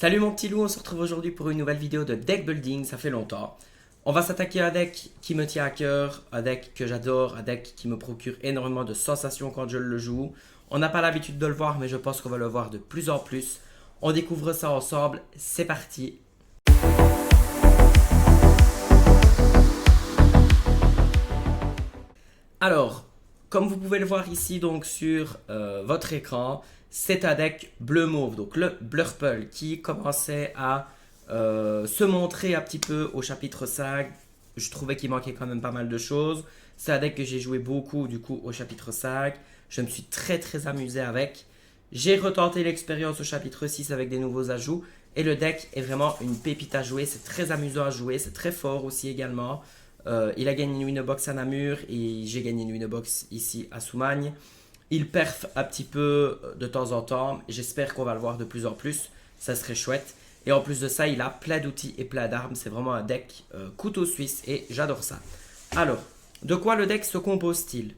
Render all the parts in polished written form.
Salut mon petit loup, on se retrouve aujourd'hui pour une nouvelle vidéo de deck building, ça fait longtemps. On va s'attaquer à un deck qui me tient à cœur, un deck que j'adore, un deck qui me procure énormément de sensations quand je le joue. On n'a pas l'habitude de le voir, mais je pense qu'on va le voir de plus en plus. On découvre ça ensemble, c'est parti. Alors, comme vous pouvez le voir ici donc sur votre écran, c'est un deck bleu-mauve, donc le Blurple qui commençait à se montrer un petit peu au chapitre 5. Je trouvais qu'il manquait quand même pas mal de choses. C'est un deck que j'ai joué beaucoup du coup au chapitre 5. Je me suis très amusé avec. J'ai retenté l'expérience au chapitre 6 avec des nouveaux ajouts. Et le deck est vraiment une pépite à jouer. C'est très amusant à jouer. C'est très fort aussi également. Il a gagné une Winnerbox à Namur et j'ai gagné une Winnerbox ici à Soumagne. Il perf un petit peu de temps en temps. J'espère qu'on va le voir de plus en plus. Ça serait chouette. Et en plus de ça, il a plein d'outils et plein d'armes. C'est vraiment un deck couteau suisse et j'adore ça. Alors, de quoi le deck se compose-t-il?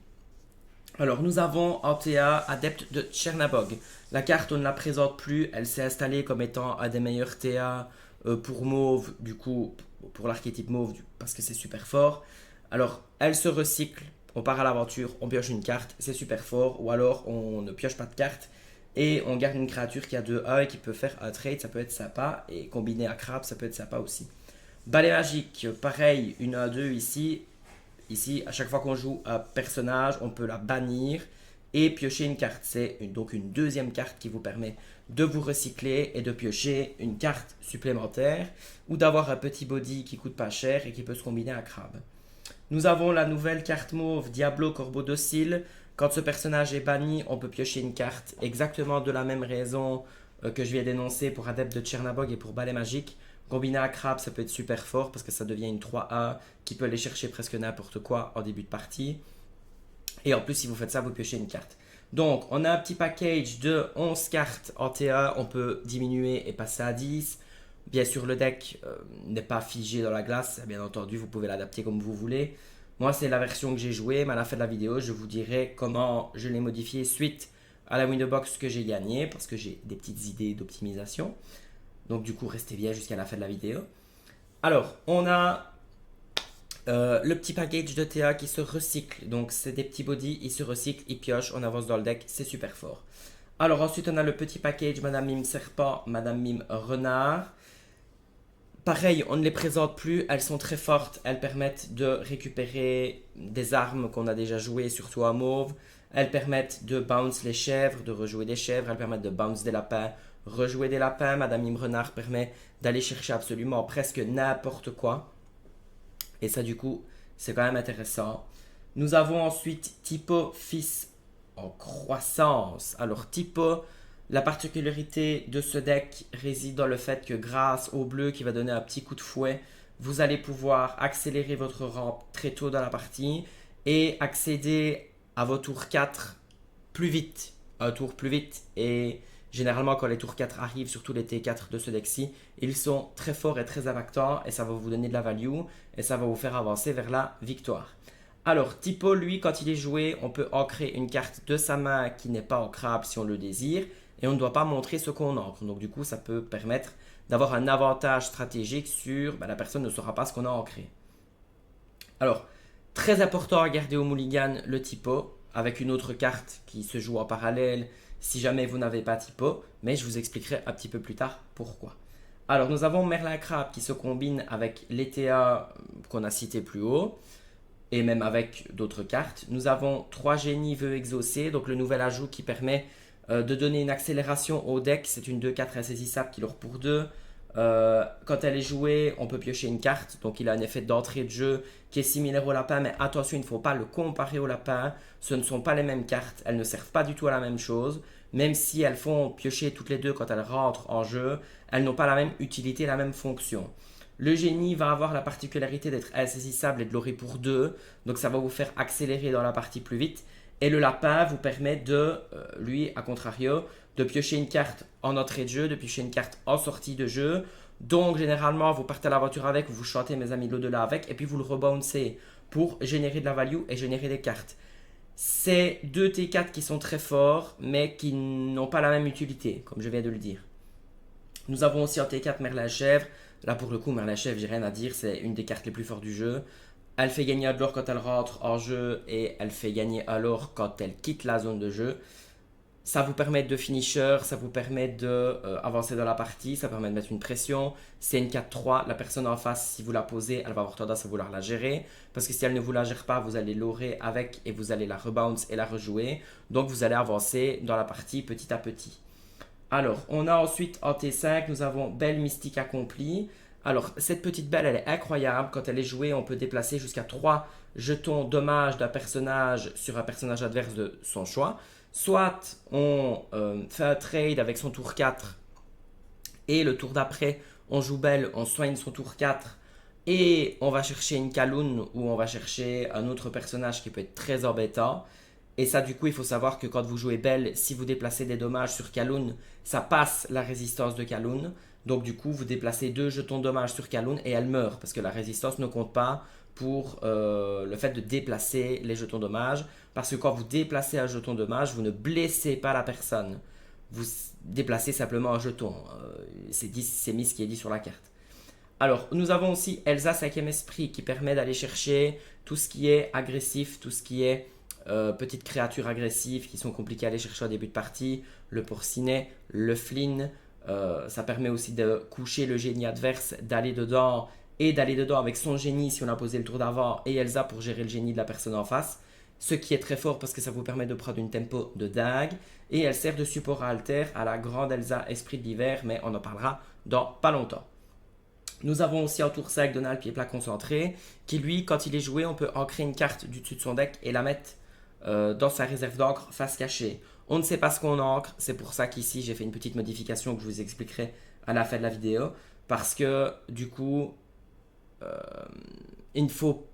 Alors, nous avons en TA Adepte de Chernabog. La carte, on ne la présente plus. Elle s'est installée comme étant un des meilleurs TA pour Mauve, du coup, pour l'archétype Mauve, parce que c'est super fort. Alors, elle se recycle. On part à l'aventure, on pioche une carte, c'est super fort. Ou alors, on ne pioche pas de carte et on garde une créature qui a 2-1 et qui peut faire un trade. Ça peut être sympa. Et combiné à Crabe, ça peut être sympa aussi. Balai magique, pareil, une 1-2 ici. Ici, à chaque fois qu'on joue un personnage, on peut la bannir et piocher une carte. C'est donc une deuxième carte qui vous permet de vous recycler et de piocher une carte supplémentaire ou d'avoir un petit body qui coûte pas cher et qui peut se combiner à Crabe. Nous avons la nouvelle carte mauve Diablo Corbeau Docile. Quand ce personnage est banni, on peut piocher une carte exactement de la même raison que je viens d'énoncer pour Adepte de Chernabog et pour Balai Magique. Combiné à Crabe, ça peut être super fort parce que ça devient une 3A qui peut aller chercher presque n'importe quoi en début de partie. Et en plus, si vous faites ça, vous piochez une carte. Donc, on a un petit package de 11 cartes en TA. On peut diminuer et passer à 10. Bien sûr, le deck n'est pas figé dans la glace. Bien entendu, vous pouvez l'adapter comme vous voulez. Moi, c'est la version que j'ai jouée, mais à la fin de la vidéo, je vous dirai comment je l'ai modifié suite à la Winnerbox que j'ai gagnée, parce que j'ai des petites idées d'optimisation. Donc du coup, restez bien jusqu'à la fin de la vidéo. Alors, on a le petit package de TA qui se recycle. Donc c'est des petits bodies, ils se recyclent, ils piochent, on avance dans le deck, c'est super fort. Alors ensuite, on a le petit package Madame Mime Serpent, Madame Mime Renard. Pareil, on ne les présente plus, elles sont très fortes, elles permettent de récupérer des armes qu'on a déjà jouées, surtout à Mauve. Elles permettent de bounce les chèvres, de rejouer des chèvres, elles permettent de bounce des lapins, rejouer des lapins. Madame Mime Renard permet d'aller chercher absolument presque n'importe quoi. Et ça du coup, c'est quand même intéressant. Nous avons ensuite Typo Fils en croissance. Alors Typo, la particularité de ce deck réside dans le fait que grâce au bleu qui va donner un petit coup de fouet, vous allez pouvoir accélérer votre rampe très tôt dans la partie et accéder à vos tours 4 plus vite. Un tour plus vite. Et généralement, quand les tours 4 arrivent, surtout les T4 de ce deck-ci, ils sont très forts et très impactants et ça va vous donner de la value et ça va vous faire avancer vers la victoire. Alors, Typo, lui, quand il est joué, on peut ancrer une carte de sa main qui n'est pas ancrable si on le désire et on ne doit pas montrer ce qu'on ancre. Donc, du coup, ça peut permettre d'avoir un avantage stratégique sur la personne ne saura pas ce qu'on a ancré. Alors, très important à garder au mulligan le Typo avec une autre carte qui se joue en parallèle si jamais vous n'avez pas Typo, mais je vous expliquerai un petit peu plus tard pourquoi. Alors, nous avons Merlin Crabe qui se combine avec l'ETA qu'on a cité plus haut et même avec d'autres cartes. Nous avons 3 génies veut exaucer, donc le nouvel ajout qui permet de donner une accélération au deck. C'est une 2-4 insaisissable qui leur pour 2. Quand elle est jouée, on peut piocher une carte, donc il a un effet d'entrée de jeu qui est similaire au lapin, mais attention, il ne faut pas le comparer au lapin. Ce ne sont pas les mêmes cartes, elles ne servent pas du tout à la même chose. Même si elles font piocher toutes les deux quand elles rentrent en jeu, elles n'ont pas la même utilité, la même fonction. Le génie va avoir la particularité d'être insaisissable et de l'aurer pour 2, donc ça va vous faire accélérer dans la partie plus vite. Et le lapin vous permet de, lui, à contrario, de piocher une carte en entrée de jeu, de piocher une carte en sortie de jeu. Donc généralement, vous partez à l'aventure avec, vous chantez mes amis de l'au-delà avec, et puis vous le rebouncez pour générer de la value et générer des cartes. C'est 2 T4 qui sont très forts, mais qui n'ont pas la même utilité, comme je viens de le dire. Nous avons aussi en T4 Merlin Chèvre. Là pour le coup, Merlin Chèvre, j'ai rien à dire, c'est une des cartes les plus fortes du jeu. Elle fait gagner de l'or quand elle rentre en jeu et elle fait gagner à l'or quand elle quitte la zone de jeu. Ça vous permet de finisher, ça vous permet d'avancer dans la partie, ça permet de mettre une pression. C'est une 4-3, la personne en face, si vous la posez, elle va avoir tendance à vouloir la gérer. Parce que si elle ne vous la gère pas, vous allez l'aurer avec et vous allez la rebounce et la rejouer. Donc vous allez avancer dans la partie petit à petit. Alors, on a ensuite en T5, nous avons Belle Mystique Accomplie. Alors, cette petite belle, elle est incroyable. Quand elle est jouée, on peut déplacer jusqu'à 3 jetons dommages d'un personnage sur un personnage adverse de son choix. Soit on fait un trade avec son tour 4 et le tour d'après, on joue belle, on soigne son tour 4 et on va chercher une Kaloun ou on va chercher un autre personnage qui peut être très embêtant. Et ça, du coup, il faut savoir que quand vous jouez belle, si vous déplacez des dommages sur Kaloun, ça passe la résistance de Kaloun. Donc, du coup, vous déplacez 2 jetons dommages sur Kaloun et elle meurt parce que la résistance ne compte pas pour le fait de déplacer les jetons dommages. Parce que quand vous déplacez un jeton dommage, vous ne blessez pas la personne. Vous déplacez simplement un jeton. C'est mis ce qui est dit sur la carte. Alors, nous avons aussi Elsa 5e esprit qui permet d'aller chercher tout ce qui est agressif, tout ce qui est petites créatures agressives qui sont compliquées à aller chercher au début de partie, le porcinet, le flin. Ça permet aussi de coucher le génie adverse, d'aller dedans et d'aller dedans avec son génie si on a posé le tour d'avant et Elsa pour gérer le génie de la personne en face. Ce qui est très fort parce que ça vous permet de prendre une tempo de dingue. Et elle sert de support à Alter à la grande Elsa Esprit de l'hiver, mais on en parlera dans pas longtemps. Nous avons aussi en tour 5 Donald Pied Plat Concentré, qui lui, quand il est joué, on peut ancrer une carte du dessus de son deck et la mettre dans sa réserve d'encre face cachée. On ne sait pas ce qu'on ancre, c'est pour ça qu'ici j'ai fait une petite modification que je vous expliquerai à la fin de la vidéo. Parce que du coup, il faut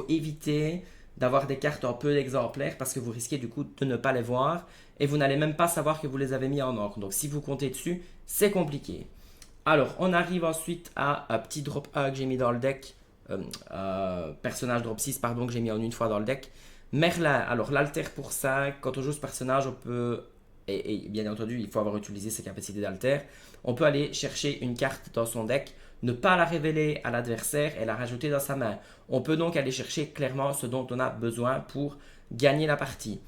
éviter d'avoir des cartes en peu d'exemplaires parce que vous risquez du coup de ne pas les voir et vous n'allez même pas savoir que vous les avez mis en encre. Donc si vous comptez dessus, c'est compliqué. Alors, on arrive ensuite à un petit drop 1 que j'ai mis dans le deck. Personnage drop 6, pardon, que j'ai mis en une fois dans le deck. Merlin, alors l'alter pour 5, quand on joue ce personnage, on peut, et bien entendu, il faut avoir utilisé ses capacités d'alter, on peut aller chercher une carte dans son deck, ne pas la révéler à l'adversaire et la rajouter dans sa main. On peut donc aller chercher clairement ce dont on a besoin pour gagner la partie.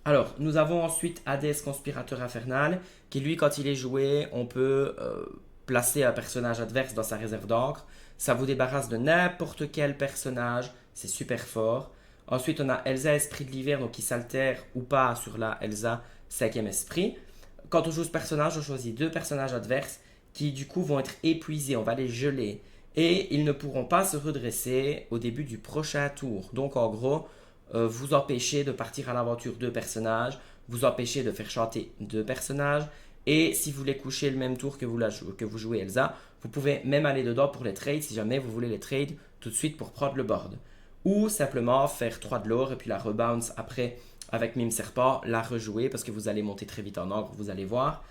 Alors, nous avons ensuite Hadès Conspirateur Infernal, qui lui, quand il est joué, on peut placer un personnage adverse dans sa réserve d'encre. Ça vous débarrasse de n'importe quel personnage, c'est super fort. Ensuite, on a Elsa Esprit de l'hiver, donc qui s'altère ou pas sur la Elsa 5e esprit. Quand on joue ce personnage, on choisit 2 personnages adverses qui du coup vont être épuisés, on va les geler. Et ils ne pourront pas se redresser au début du prochain tour. Donc en gros, vous empêchez de partir à l'aventure 2 personnages, vous empêchez de faire chanter 2 personnages, et si vous voulez coucher le même tour que vous jouez Elsa, vous pouvez même aller dedans pour les trades si jamais vous voulez les trades tout de suite pour prendre le board. Ou simplement faire 3 de l'or et puis la rebounce après avec Mime Serpent, la rejouer parce que vous allez monter très vite en encre, vous allez voir.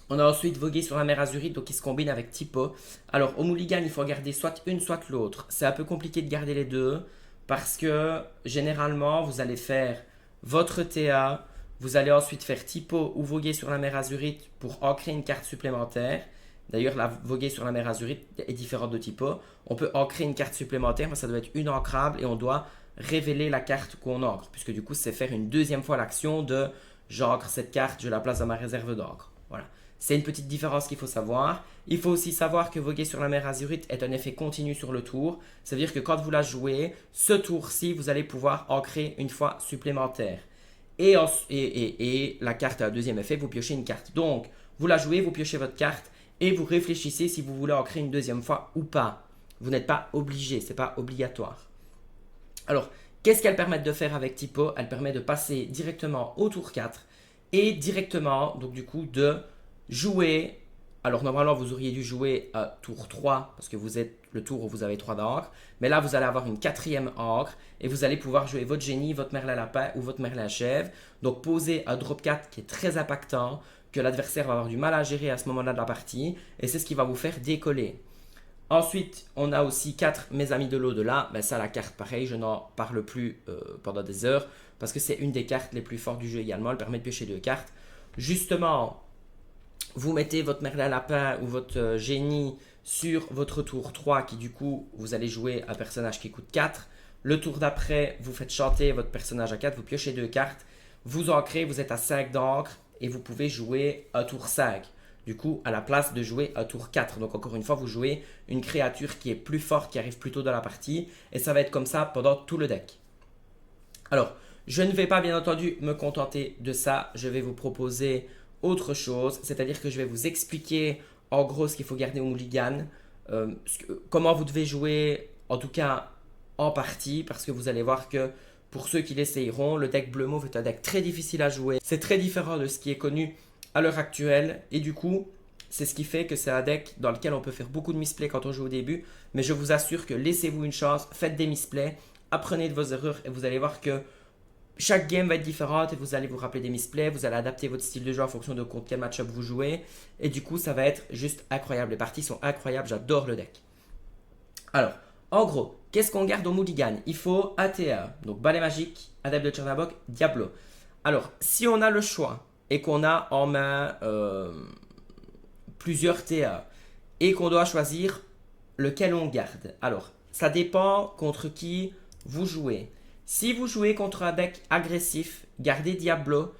On a ensuite Voguer sur la mer Azurite, donc qui se combine avec Typo. Alors au Mulligan, il faut garder soit une, soit l'autre. C'est un peu compliqué de garder les deux parce que généralement, vous allez faire votre TA, vous allez ensuite faire Typo ou Voguer sur la mer Azurite pour ancrer une carte supplémentaire. D'ailleurs, la Voguer sur la mer Azurite est différente de Typo. On peut ancrer une carte supplémentaire, mais ça doit être une ancrable et on doit révéler la carte qu'on ancre, puisque du coup, c'est faire une deuxième fois l'action de j'ancre cette carte, je la place dans ma réserve d'encre. Voilà. C'est une petite différence qu'il faut savoir. Il faut aussi savoir que Voguer sur la mer Azurite est un effet continu sur le tour. Ça veut dire que quand vous la jouez, ce tour-ci, vous allez pouvoir ancrer une fois supplémentaire. Et la carte a un deuxième effet, vous piochez une carte. Donc, vous la jouez, vous piochez votre carte et vous réfléchissez si vous voulez ancrer une deuxième fois ou pas. Vous n'êtes pas obligé, ce n'est pas obligatoire. Alors, qu'est-ce qu'elle permet de faire avec Typo? Elle permet de passer directement au tour 4 et directement, donc du coup, de jouer. Alors, normalement, vous auriez dû jouer à tour 3 parce que vous êtes le tour où vous avez 3 d'encre. Mais là, vous allez avoir une 4e encre et vous allez pouvoir jouer votre génie, votre Merlin Lapin ou votre Merlin Chèvre. Donc, poser un drop 4 qui est très impactant, que l'adversaire va avoir du mal à gérer à ce moment-là de la partie. Et c'est ce qui va vous faire décoller. Ensuite, on a aussi 4 Mes Amis de l'au-delà. Ben ça, la carte, pareil, je n'en parle plus pendant des heures parce que c'est une des cartes les plus fortes du jeu également. Elle permet de piocher 2 cartes. Justement, vous mettez votre Merlin Lapin ou votre génie sur votre tour 3 qui du coup, vous allez jouer un personnage qui coûte 4. Le tour d'après, vous faites chanter votre personnage à 4, vous piochez 2 cartes, vous ancrez, vous êtes à 5 d'encre et vous pouvez jouer un tour 5. Du coup, à la place de jouer un tour 4. Donc encore une fois, vous jouez une créature qui est plus forte, qui arrive plus tôt dans la partie. Et ça va être comme ça pendant tout le deck. Alors, je ne vais pas bien entendu me contenter de ça. Je vais vous proposer autre chose. C'est-à-dire que je vais vous expliquer en gros ce qu'il faut garder au mulligan. Comment vous devez jouer, en tout cas en partie. Parce que vous allez voir que pour ceux qui l'essayeront, le deck bleu-mauve est un deck très difficile à jouer. C'est très différent de ce qui est connu à l'heure actuelle et du coup c'est ce qui fait que c'est un deck dans lequel on peut faire beaucoup de misplays quand on joue au début, mais je vous assure que laissez-vous une chance, faites des misplays, apprenez de vos erreurs et vous allez voir que chaque game va être différente et vous allez vous rappeler des misplays, vous allez adapter votre style de jeu en fonction de contre quel match-up vous jouez et du coup ça va être juste incroyable, les parties sont incroyables, j'adore le deck. Alors, en gros, qu'est-ce qu'on garde au mulligan? Il faut ATA, donc balai magique, adepte de Chernabog, Diablo. Alors, si on a le choix et qu'on a en main plusieurs TA et qu'on doit choisir lequel on garde. Alors, ça dépend contre qui vous jouez. Si vous jouez contre un deck agressif, gardez Diablo.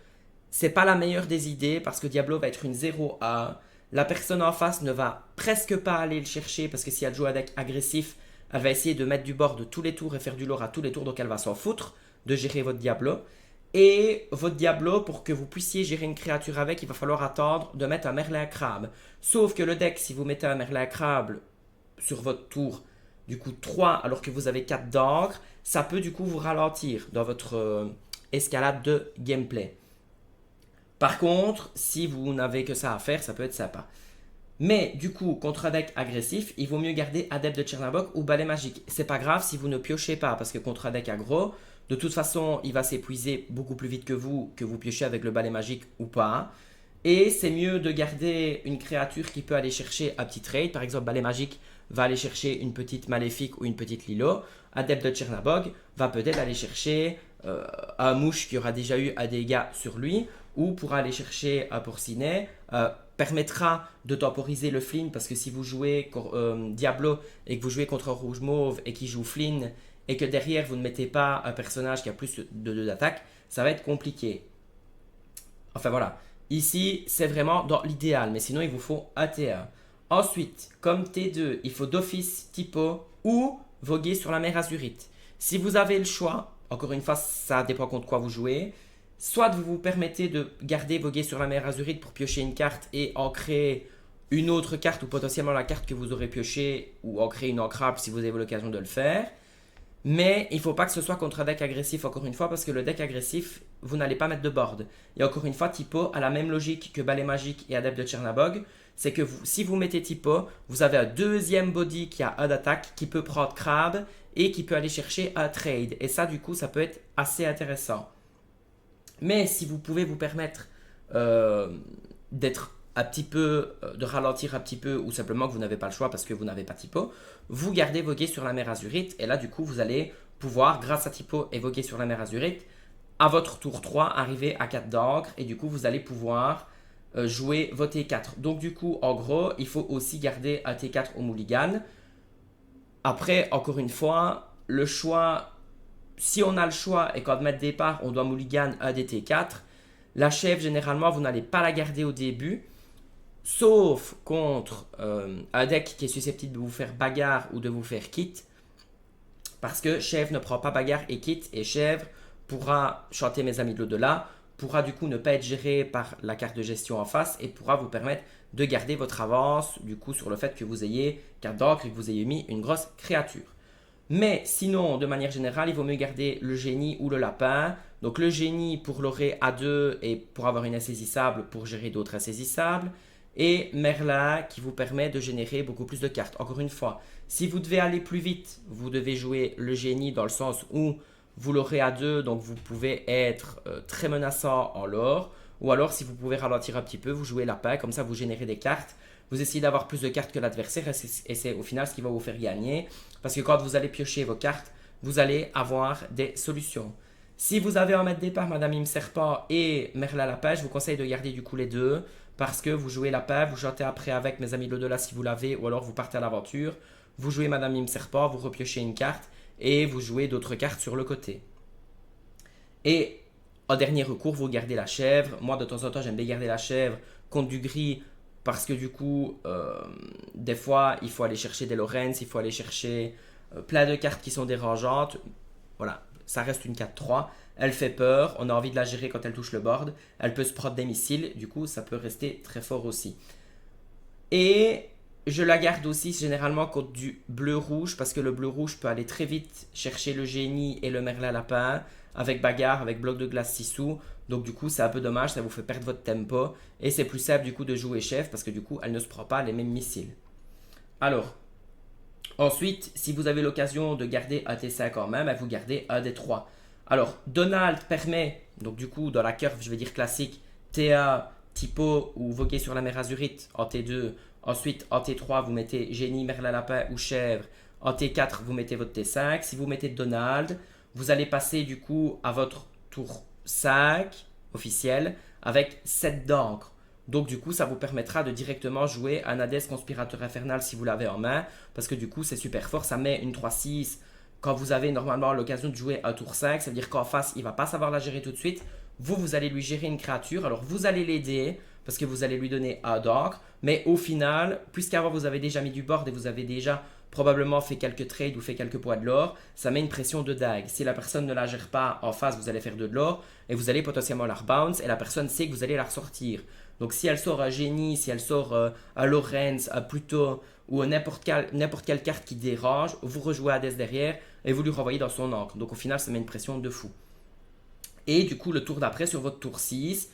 C'est pas la meilleure des idées parce que Diablo va être une 0A. La personne en face ne va presque pas aller le chercher parce que si elle joue un deck agressif, elle va essayer de mettre du board tous les tours et faire du lore à tous les tours, donc elle va s'en foutre de gérer votre Diablo. Et votre Diablo, pour que vous puissiez gérer une créature avec, il va falloir attendre de mettre un Merlin Crabe. Sauf que le deck, si vous mettez un Merlin Crabe sur votre tour, du coup 3 alors que vous avez 4 d'encre, ça peut du coup vous ralentir dans votre escalade de gameplay. Par contre, si vous n'avez que ça à faire, ça peut être sympa. Mais du coup, contre un deck agressif, il vaut mieux garder Adepte de Chernabog ou Balai Magique. C'est pas grave si vous ne piochez pas, parce que contre un deck aggro, de toute façon, il va s'épuiser beaucoup plus vite que vous piochez avec le Balai Magique ou pas. Et c'est mieux de garder une créature qui peut aller chercher un petit trade. Par exemple, Balai Magique va aller chercher une petite Maléfique ou une petite Lilo. Adepte de Chernabog va peut-être aller chercher un mouche qui aura déjà eu un dégât sur lui, ou pourra aller chercher un porcinet, permettra de temporiser le Flynn, parce que si vous jouez Diablo et que vous jouez contre un rouge mauve et qui joue Flynn, et que derrière vous ne mettez pas un personnage qui a plus de 2 d'attaque, ça va être compliqué. Enfin voilà, ici c'est vraiment dans l'idéal, mais sinon il vous faut ATA. Ensuite, comme T2, il faut d'office typo ou voguer sur la mer Azurite. Si vous avez le choix, encore une fois ça dépend contre quoi vous jouez, soit vous vous permettez de garder voguer sur la mer Azurite pour piocher une carte et en créer une autre carte ou potentiellement la carte que vous aurez piochée ou en créer une ancrable si vous avez l'occasion de le faire. Mais il ne faut pas que ce soit contre un deck agressif encore une fois parce que le deck agressif, vous n'allez pas mettre de board. Et encore une fois, Typo a la même logique que Balai Magique et Adepte de Chernabog. C'est que si vous mettez Typo, vous avez un deuxième body qui a un d'attaque qui peut prendre Crabe et qui peut aller chercher un trade. Et ça du coup, ça peut être assez intéressant. Mais si vous pouvez vous permettre d'être un petit peu, de ralentir un petit peu ou simplement que vous n'avez pas le choix parce que vous n'avez pas Typo, vous gardez voguer sur la mer Azurite et là du coup vous allez pouvoir, grâce à Typo et voguer sur la mer Azurite, à votre tour 3 arriver à 4 d'encre et du coup vous allez pouvoir jouer vos T4. Donc du coup en gros il faut aussi garder un T4 au mulligan. Après encore une fois le choix, si on a le choix et qu'en mettre départ on doit mulligan un des T4, la chèvre généralement vous n'allez pas la garder au début. Sauf contre un deck qui est susceptible de vous faire bagarre ou de vous faire kit. Parce que chèvre ne prend pas bagarre et kit. Et chèvre pourra chanter mes amis de l'au-delà. Pourra du coup ne pas être géré par la carte de gestion en face. Et pourra vous permettre de garder votre avance. Du coup sur le fait que vous ayez carte d'encre et que vous ayez mis une grosse créature. Mais sinon, de manière générale, il vaut mieux garder le génie ou le lapin. Donc le génie pour l'aurer à 2 et pour avoir une insaisissable pour gérer d'autres insaisissables. Et Merlin qui vous permet de générer beaucoup plus de cartes. Encore une fois, si vous devez aller plus vite, vous devez jouer le génie dans le sens où vous l'aurez à 2, donc vous pouvez être très menaçant en lore. Ou alors si vous pouvez ralentir un petit peu, vous jouez lapin, comme ça vous générez des cartes. Vous essayez d'avoir plus de cartes que l'adversaire et c'est au final ce qui va vous faire gagner. Parce que quand vous allez piocher vos cartes, vous allez avoir des solutions. Si vous avez en mettre départ Madame Mime Serpent et Merlin Lapin, je vous conseille de garder du coup les deux. parce que vous jouez lapin, vous chantez après avec mes amis de l'au-delà si vous l'avez, ou alors vous partez à l'aventure, vous jouez Madame Mime Serpent, vous repiochez une carte et vous jouez d'autres cartes sur le côté. Et en dernier recours, vous gardez la chèvre. Moi, de temps en temps, j'aime bien garder la chèvre contre du gris parce que du coup, des fois, il faut aller chercher des Lorenz, il faut aller chercher plein de cartes qui sont dérangeantes. Voilà, ça reste une 4-3. Elle fait peur, on a envie de la gérer quand elle touche le board. Elle peut se prendre des missiles, du coup, ça peut rester très fort aussi. Et je la garde aussi généralement contre du bleu-rouge parce que le bleu-rouge peut aller très vite chercher le génie et le merlin lapin avec bagarre, avec bloc de glace 6 sous. Donc du coup c'est un peu dommage, ça vous fait perdre votre tempo. Et c'est plus simple du coup de jouer chef parce que du coup elle ne se prend pas les mêmes missiles. Alors, ensuite, si vous avez l'occasion de garder un T5 quand même, vous gardez un des 3. Alors, Donald permet, donc du coup, dans la curve, je vais dire classique, TA, Typo ou Voguer sur la mer Azurite en T2. Ensuite, en T3, vous mettez Génie, Merlin Lapin ou Chèvre. En T4, vous mettez votre T5. Si vous mettez Donald, vous allez passer du coup à votre tour 5 officiel avec 7 d'encre. Donc du coup, ça vous permettra de directement jouer un Hades Conspirateur Infernal si vous l'avez en main, parce que du coup, c'est super fort, ça met une 3-6 quand vous avez normalement l'occasion de jouer un tour 5, ça veut dire qu'en face, il va pas savoir la gérer tout de suite. Vous allez lui gérer une créature, alors vous allez l'aider, parce que vous allez lui donner un d'encre, mais au final, puisqu'avant vous avez déjà mis du board et vous avez déjà probablement fait quelques trades ou fait quelques poids de l'or, ça met une pression de dague. Si la personne ne la gère pas en face, vous allez faire de l'or et vous allez potentiellement la rebounce et la personne sait que vous allez la ressortir. Donc si elle sort un génie, si elle sort un Lorenz, un Pluto ou n'importe quelle carte qui dérange, vous rejouez Hades derrière et vous lui renvoyez dans son encre. Donc au final, ça met une pression de fou. Et du coup, le tour d'après, sur votre tour 6,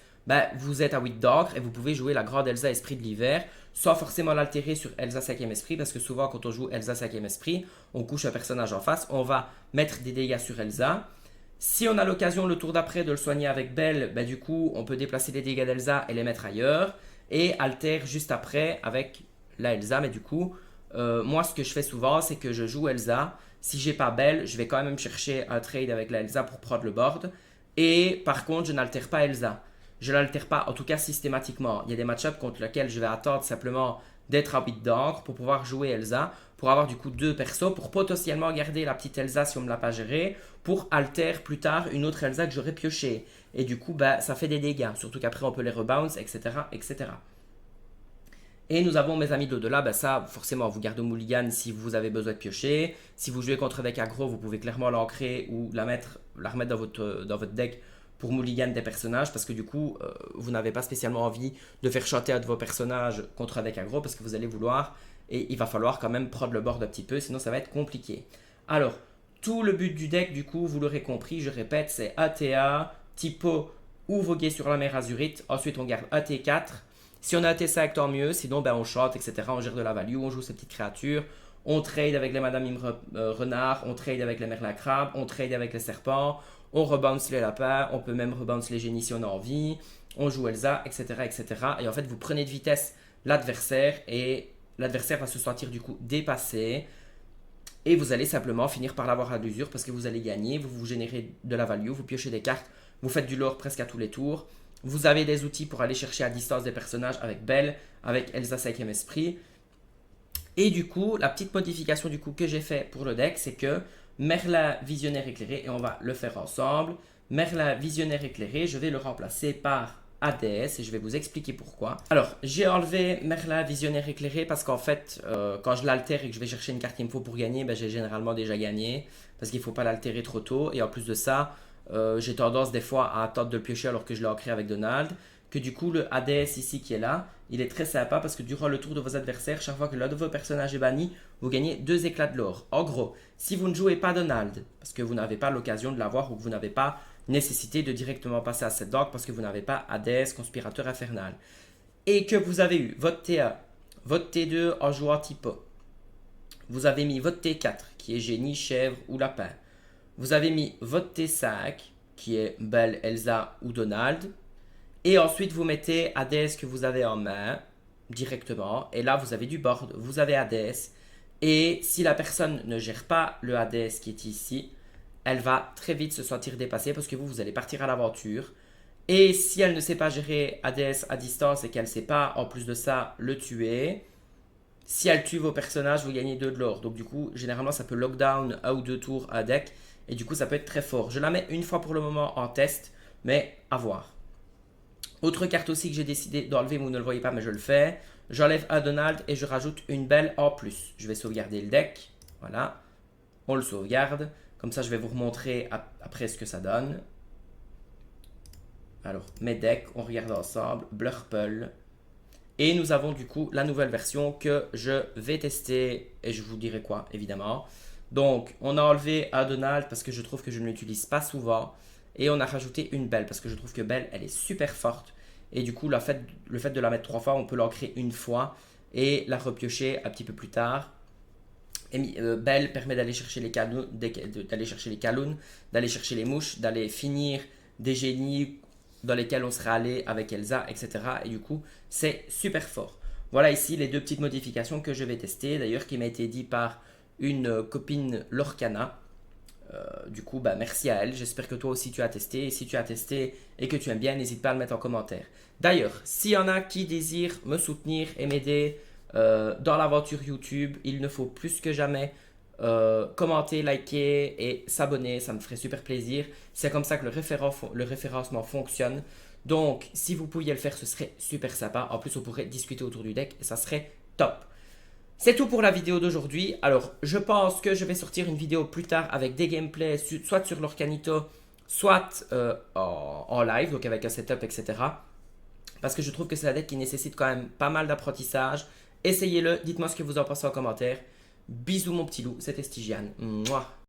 vous êtes à 8 d'encre et vous pouvez jouer la grande Elsa Esprit de l'hiver sans forcément l'altérer sur Elsa 5e Esprit parce que souvent, quand on joue Elsa 5e Esprit, on couche un personnage en face, on va mettre des dégâts sur Elsa. Si on a l'occasion le tour d'après de le soigner avec Belle, du coup, on peut déplacer les dégâts d'Elsa et les mettre ailleurs et altère juste après avec la Elsa. Mais du coup, moi, ce que je fais souvent, c'est que je joue Elsa. Si j'ai pas Belle, je vais quand même chercher un trade avec la Elsa pour prendre le board. Et par contre, je n'altère pas Elsa. Je ne l'altère pas, en tout cas systématiquement. Il y a des match-ups contre lesquels je vais attendre simplement d'être à 8 d'encre pour pouvoir jouer Elsa, pour avoir du coup deux persos, pour potentiellement garder la petite Elsa si on ne me l'a pas gérée, pour alter plus tard une autre Elsa que j'aurais pioché. Et du coup, ça fait des dégâts, surtout qu'après on peut les rebounce, etc. etc. Et nous avons mes amis d'au-delà, ça forcément vous gardez au mulligan si vous avez besoin de piocher. Si vous jouez contre un deck aggro, vous pouvez clairement l'ancrer ou la remettre dans votre deck pour mulligan des personnages parce que du coup vous n'avez pas spécialement envie de faire chanter un de vos personnages contre un deck aggro parce que vous allez vouloir et il va falloir quand même prendre le board un petit peu sinon ça va être compliqué. Alors tout le but du deck du coup vous l'aurez compris, je répète, c'est ATA, Typo ou Voguer sur la mer Azurite. Ensuite on garde AT4. Si on a AT5 tant mieux, sinon on chante, etc. On gère de la value, on joue ces petites créatures. On trade avec les Madame Mime Renard, on trade avec les Merlin Crabe, on trade avec les serpents, on rebounce les lapins, on peut même rebounce les génies si on a envie, on joue Elsa, etc. etc. Et en fait, vous prenez de vitesse l'adversaire et l'adversaire va se sentir du coup dépassé et vous allez simplement finir par l'avoir à l'usure parce que vous allez gagner, vous générez de la value, vous piochez des cartes, vous faites du lore presque à tous les tours. Vous avez des outils pour aller chercher à distance des personnages avec Belle, avec Elsa 5e Esprit. Et du coup, la petite modification du coup que j'ai fait pour le deck, c'est que Merlin Visionnaire Éclairé, et on va le faire ensemble, Merlin Visionnaire Éclairé, je vais le remplacer par Hades et je vais vous expliquer pourquoi. Alors, j'ai enlevé Merlin Visionnaire Éclairé parce qu'en fait, quand je l'altère et que je vais chercher une carte qu'il me faut pour gagner, j'ai généralement déjà gagné parce qu'il ne faut pas l'altérer trop tôt. Et en plus de ça, j'ai tendance des fois à attendre de le piocher alors que je l'ai ancré avec Donald. Que du coup, le Hades ici qui est là, il est très sympa parce que durant le tour de vos adversaires, chaque fois que l'un de vos personnages est banni, vous gagnez 2 éclats de l'or. En gros, si vous ne jouez pas Donald, parce que vous n'avez pas l'occasion de l'avoir ou que vous n'avez pas nécessité de directement passer à cette dog parce que vous n'avez pas Hades, Conspirateur Infernal, et que vous avez eu votre T1, votre T2 en jouant Typo, vous avez mis votre T4 qui est Génie, Chèvre ou Lapin, vous avez mis votre T5 qui est Belle, Elsa ou Donald, et ensuite vous mettez Hades que vous avez en main directement, et là vous avez du board, vous avez Hades, et si la personne ne gère pas le Hades qui est ici, elle va très vite se sentir dépassée parce que vous allez partir à l'aventure, Et si elle ne sait pas gérer ADS à distance et qu'elle ne sait pas, en plus de ça, le tuer, si elle tue vos personnages, vous gagnez 2 de l'or. Donc du coup, généralement, ça peut lockdown 1 ou 2 tours à deck. Et du coup, ça peut être très fort. Je la mets une fois pour le moment en test, mais à voir. Autre carte aussi que j'ai décidé d'enlever, vous ne le voyez pas, mais je le fais. J'enlève un Donald et je rajoute une belle en plus. Je vais sauvegarder le deck. Voilà. On le sauvegarde. Comme ça, je vais vous remontrer après ce que ça donne. Alors, mes decks, on regarde ensemble. Blurple. Et nous avons du coup la nouvelle version que je vais tester. Et je vous dirai quoi, évidemment. Donc, on a enlevé un Donald parce que je trouve que je ne l'utilise pas souvent. Et on a rajouté une Belle parce que je trouve que Belle, elle est super forte. Et du coup, le fait de la mettre 3 fois, on peut l'ancrer une fois et la repiocher un petit peu plus tard. Et Belle permet d'aller chercher les Kaloons, d'aller chercher les mouches, d'aller finir des génies dans lesquels on serait allé avec Elsa, etc. Et du coup, c'est super fort. Voilà ici les 2 petites modifications que je vais tester, d'ailleurs qui m'a été dit par une copine Lorcana. Du coup, bah, merci à elle. J'espère que toi aussi tu as testé. Et si tu as testé et que tu aimes bien, n'hésite pas à le mettre en commentaire. D'ailleurs, s'il y en a qui désirent me soutenir et m'aider dans l'aventure YouTube, il ne faut plus que jamais commenter, liker et s'abonner. Ça me ferait super plaisir. C'est comme ça que le référencement fonctionne. Donc, si vous pouviez le faire, ce serait super sympa. En plus, on pourrait discuter autour du deck et ça serait top. C'est tout pour la vidéo d'aujourd'hui. Alors, je pense que je vais sortir une vidéo plus tard avec des gameplays, soit sur l'Orcanito, soit en live, donc avec un setup, etc. Parce que je trouve que c'est un deck qui nécessite quand même pas mal d'apprentissage. Essayez-le, dites-moi ce que vous en pensez en commentaire. Bisous mon petit loup, c'était Stygiane. Mouah.